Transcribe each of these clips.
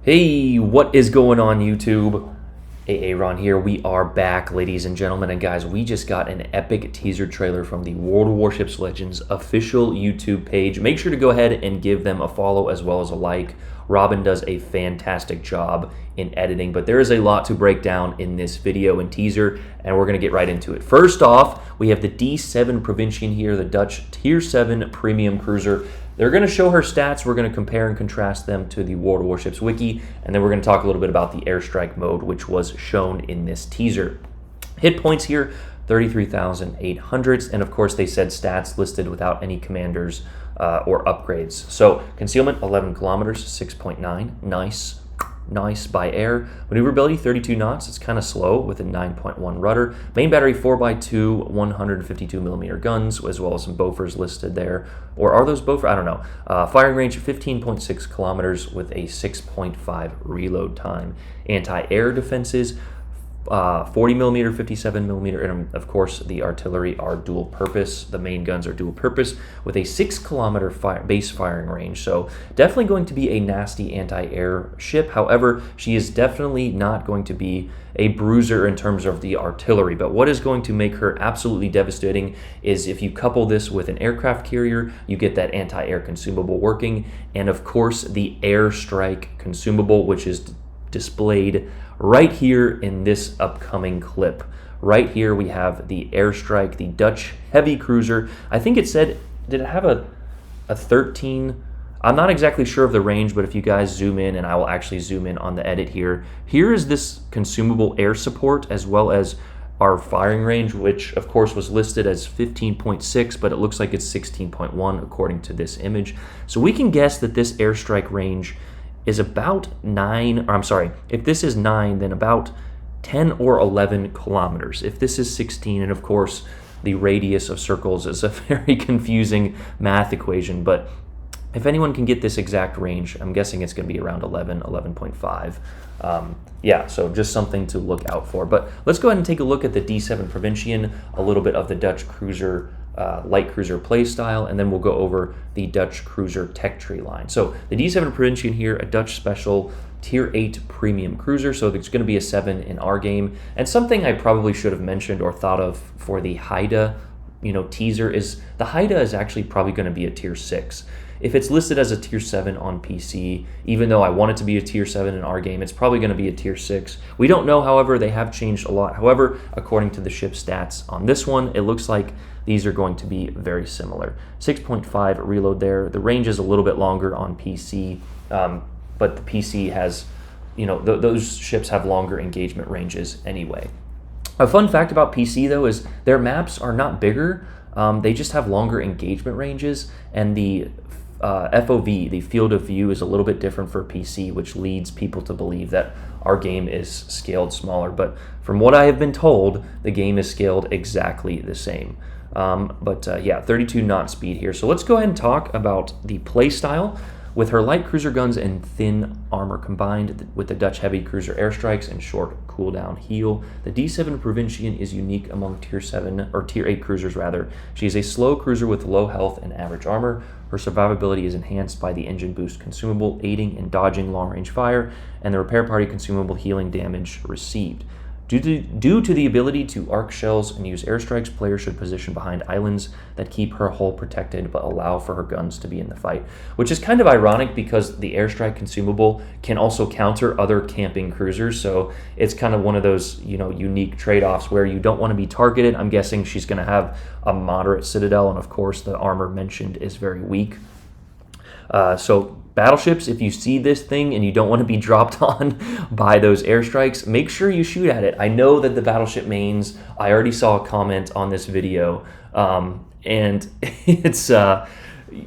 Hey, what is going on YouTube? Aaron here. We are back, ladies and gentlemen, and guys, we just got an epic teaser trailer from the World of Warships Legends official YouTube page. Make sure to go ahead and give them a follow as well as a like. Robin does a fantastic job in editing, but there is a lot to break down in this video and teaser, and we're going to get right into it. First off, we have the D7 Provinci in here, the Dutch Tier 7 premium cruiser. They're going to show her stats. We're going to compare and contrast them to the World of Warships wiki, and then we're going to talk a little bit about the Airstrike mode, which was shown in this teaser. Hit points here, 33,800, and of course they said stats listed without any commanders or upgrades. So concealment, 11 kilometers, 6.9, nice by air. Maneuverability, 32 knots. It's kind of slow with a 9.1 rudder. Main battery, 4x2, 152 millimeter guns, as well as some Bofors listed there. Or are those Bofors? I don't know. Firing range, 15.6 kilometers with a 6.5 reload time. Anti-air defenses, 40 millimeter, 57 millimeter, and of course the artillery are dual purpose. The main guns are dual purpose with a 6 kilometer base firing range. So definitely going to be a nasty anti-air ship. However, she is definitely not going to be a bruiser in terms of the artillery. But what is going to make her absolutely devastating is if you couple this with an aircraft carrier, you get that anti-air consumable working, and of course the Airstrike consumable, which is displayed right here in this upcoming clip. Right here we have the Airstrike, the Dutch heavy cruiser. I think it said, did it have a 13? I'm not exactly sure of the range, but if you guys zoom in, and I will actually zoom in on the edit here, here is this consumable air support as well as our firing range, which of course was listed as 15.6, but it looks like it's 16.1 according to this image. So we can guess that this Airstrike range is about 9, or I'm sorry, if this is 9, then about 10 or 11 kilometers. If this is 16, and of course the radius of circles is a very confusing math equation, but if anyone can get this exact range, I'm guessing it's going to be around 11.5. Yeah, so just something to look out for. But let's go ahead and take a look at the D7 Provincian, a little bit of the Dutch cruiser, light cruiser play style, and then we'll go over the Dutch cruiser tech tree line. So the D7 Provincian here, a Dutch special Tier 8 premium cruiser, so there's going to be a 7 in our game. And something I probably should have mentioned or thought of for the Haida, teaser is the Haida is actually probably going to be a Tier 6. If it's listed as a Tier 7 on PC, even though I want it to be a Tier 7 in our game, it's probably going to be a Tier 6. We don't know, however, they have changed a lot. However, according to the ship stats on this one, it looks like these are going to be very similar. 6.5 reload there. The range is a little bit longer on PC, but the PC has, those ships have longer engagement ranges anyway. A fun fact about PC, though, is their maps are not bigger. They just have longer engagement ranges, and the FOV, the field of view, is a little bit different for PC, which leads people to believe that our game is scaled smaller. But from what I have been told, the game is scaled exactly the same. Yeah, 32 knot speed here. So let's go ahead and talk about the play style. With her light cruiser guns and thin armor combined with the Dutch heavy cruiser airstrikes and short cooldown heal, the D7 Provincian is unique among Tier 7 or Tier 8 cruisers rather. She is a slow cruiser with low health and average armor. Her survivability is enhanced by the engine boost consumable, aiding in dodging long-range fire, and the repair party consumable healing damage received. Due to the ability to arc shells and use airstrikes, players should position behind islands that keep her hull protected but allow for her guns to be in the fight. Which is kind of ironic because the airstrike consumable can also counter other camping cruisers, so it's kind of one of those unique trade-offs where you don't want to be targeted. I'm guessing she's going to have a moderate citadel, and of course the armor mentioned is very weak. So battleships, if you see this thing and you don't want to be dropped on by those airstrikes, make sure you shoot at it. I know that the battleship mains, I already saw a comment on this video, and it's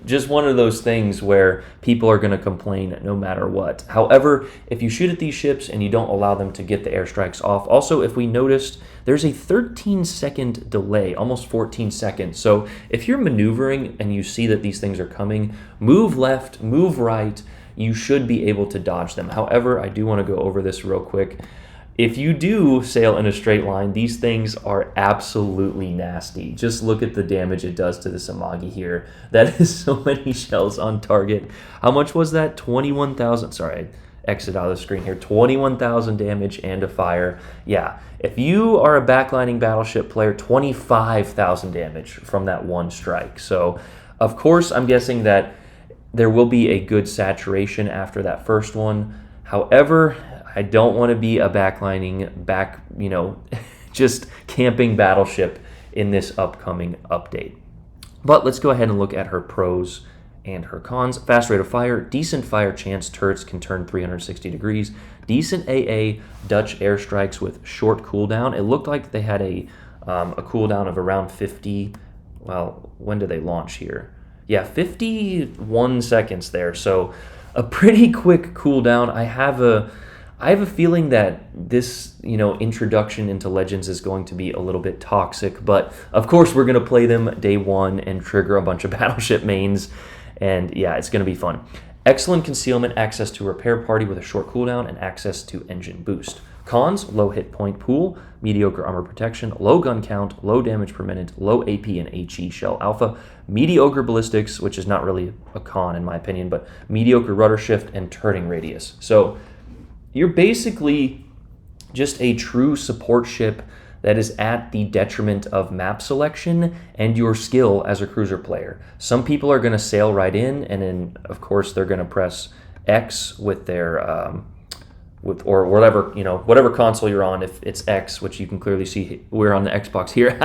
just one of those things where people are going to complain no matter what. However, if you shoot at these ships and you don't allow them to get the airstrikes off, also if we noticed, there's a 13-second delay, almost 14 seconds. So if you're maneuvering and you see that these things are coming, move left, move right, you should be able to dodge them. However, I do want to go over this real quick. If you do sail in a straight line, these things are absolutely nasty. Just look at the damage it does to the Samagi here. That is so many shells on target. How much was that? 21,000. Sorry, exit out of the screen here. 21,000 damage and a fire. Yeah, if you are a backlining battleship player, 25,000 damage from that one strike. So, of course, I'm guessing that there will be a good saturation after that first one. However, I don't want to be a just camping battleship in this upcoming update. But let's go ahead and look at her pros and her cons. Fast rate of fire, decent fire chance, turrets can turn 360 degrees, decent AA Dutch airstrikes with short cooldown. It looked like they had a cooldown of around 50. Well, when did they launch here? Yeah, 51 seconds there. So a pretty quick cooldown. I have a feeling that this, introduction into Legends is going to be a little bit toxic, but of course we're going to play them day one and trigger a bunch of battleship mains, and yeah, it's going to be fun. Excellent concealment, access to repair party with a short cooldown, and access to engine boost. Cons, low hit point pool, mediocre armor protection, low gun count, low damage per minute, low AP and HE shell alpha, mediocre ballistics, which is not really a con in my opinion, but mediocre rudder shift and turning radius. So you're basically just a true support ship that is at the detriment of map selection and your skill as a cruiser player. Some people are going to sail right in, and then, of course, they're going to press X with their, or whatever console you're on, if it's X, which you can clearly see we're on the Xbox here,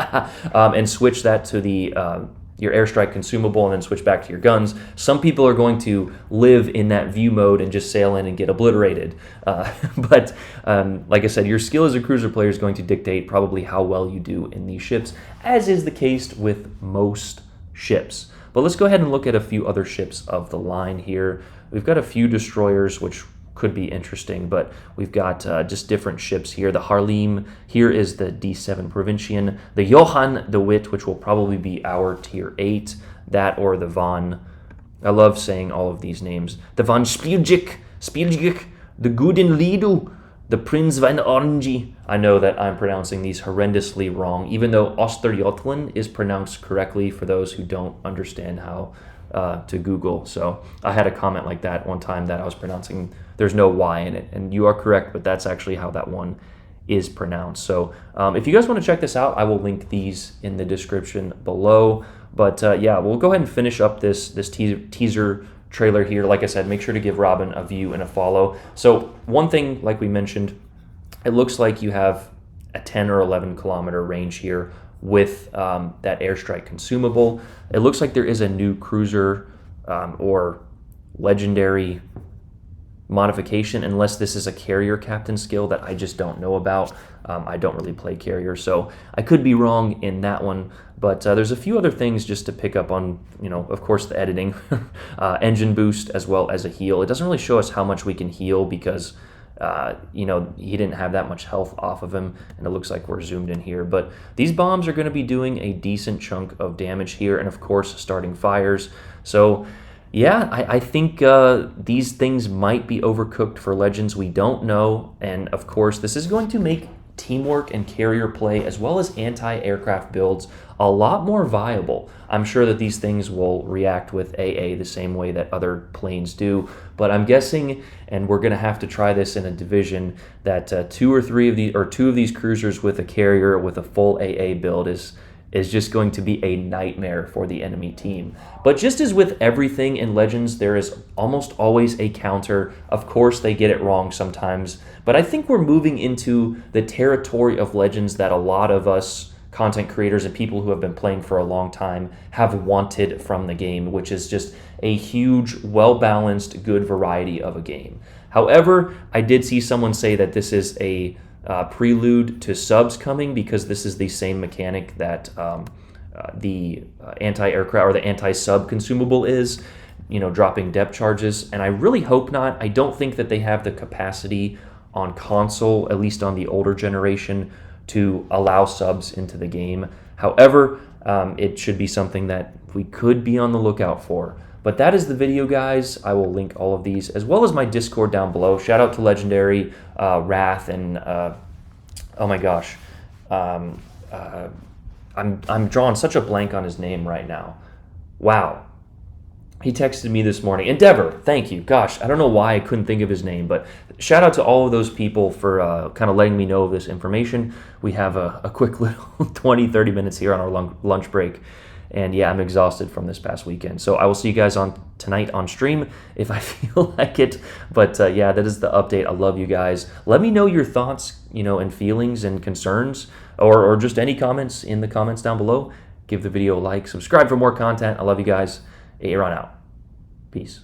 and switch that to the your airstrike consumable and then switch back to your guns. Some people are going to live in that view mode and just sail in and get obliterated. But like I said, your skill as a cruiser player is going to dictate probably how well you do in these ships, as is the case with most ships. But let's go ahead and look at a few other ships of the line here. We've got a few destroyers, which could be interesting, but we've got just different ships here. The Harlem, here is the D7 Provincian, the Johann de Witt, which will probably be our tier 8, that or the Von, I love saying all of these names, the Von Spielgik, the Guden Lidu, the Prinz van Orange. I know that I'm pronouncing these horrendously wrong, even though Osterjotland is pronounced correctly for those who don't understand how to Google. So I had a comment like that one time that I was pronouncing, there's no Y in it, and you are correct, but that's actually how that one is pronounced. So if you guys want to check this out, I will link these in the description below. But yeah, we'll go ahead and finish up this teaser trailer here. Like I said, make sure to give Robin a view and a follow. So one thing, like we mentioned, it looks like you have a 10 or 11 kilometer range here with that airstrike consumable. It looks like there is a new cruiser or legendary modification, unless this is a carrier captain skill that I just don't know about. I don't really play carrier, so I could be wrong in that one. But there's a few other things just to pick up on, of course, the editing, engine boost, as well as a heal. It doesn't really show us how much we can heal because he didn't have that much health off of him, and it looks like we're zoomed in here. But these bombs are going to be doing a decent chunk of damage here, and of course starting fires. So yeah, I think these things might be overcooked for Legends. We don't know, and of course this is going to make teamwork and carrier play, as well as anti-aircraft builds, a lot more viable. I'm sure that these things will react with AA the same way that other planes do, but I'm guessing, and we're going to have to try this in a division, that two of these cruisers with a carrier with a full AA build is just going to be a nightmare for the enemy team. But just as with everything in Legends, there is almost always a counter. Of course, they get it wrong sometimes, but I think we're moving into the territory of Legends that a lot of us content creators and people who have been playing for a long time have wanted from the game, which is just a huge, well-balanced, good variety of a game. However, I did see someone say that this is a prelude to subs coming, because this is the same mechanic that the anti-aircraft or the anti-sub consumable is, dropping depth charges, and I really hope not. I don't think that they have the capacity on console, at least on the older generation, to allow subs into the game. However, it should be something that we could be on the lookout for. But that is the video, guys. I will link all of these, as well as my Discord down below. Shout out to Legendary, Wrath, and oh my gosh, I'm drawing such a blank on his name right now. Wow, He texted me this morning. Endeavor, thank you. Gosh, I don't know why I couldn't think of his name, but shout out to all of those people for kind of letting me know of this information. We have a quick little 20, 30 minutes here on our lunch break. And yeah, I'm exhausted from this past weekend. So I will see you guys on tonight on stream if I feel like it. But yeah, that is the update. I love you guys. Let me know your thoughts, and feelings and concerns, or just any comments in the comments down below. Give the video a like, subscribe for more content. I love you guys. Aaron out. Peace.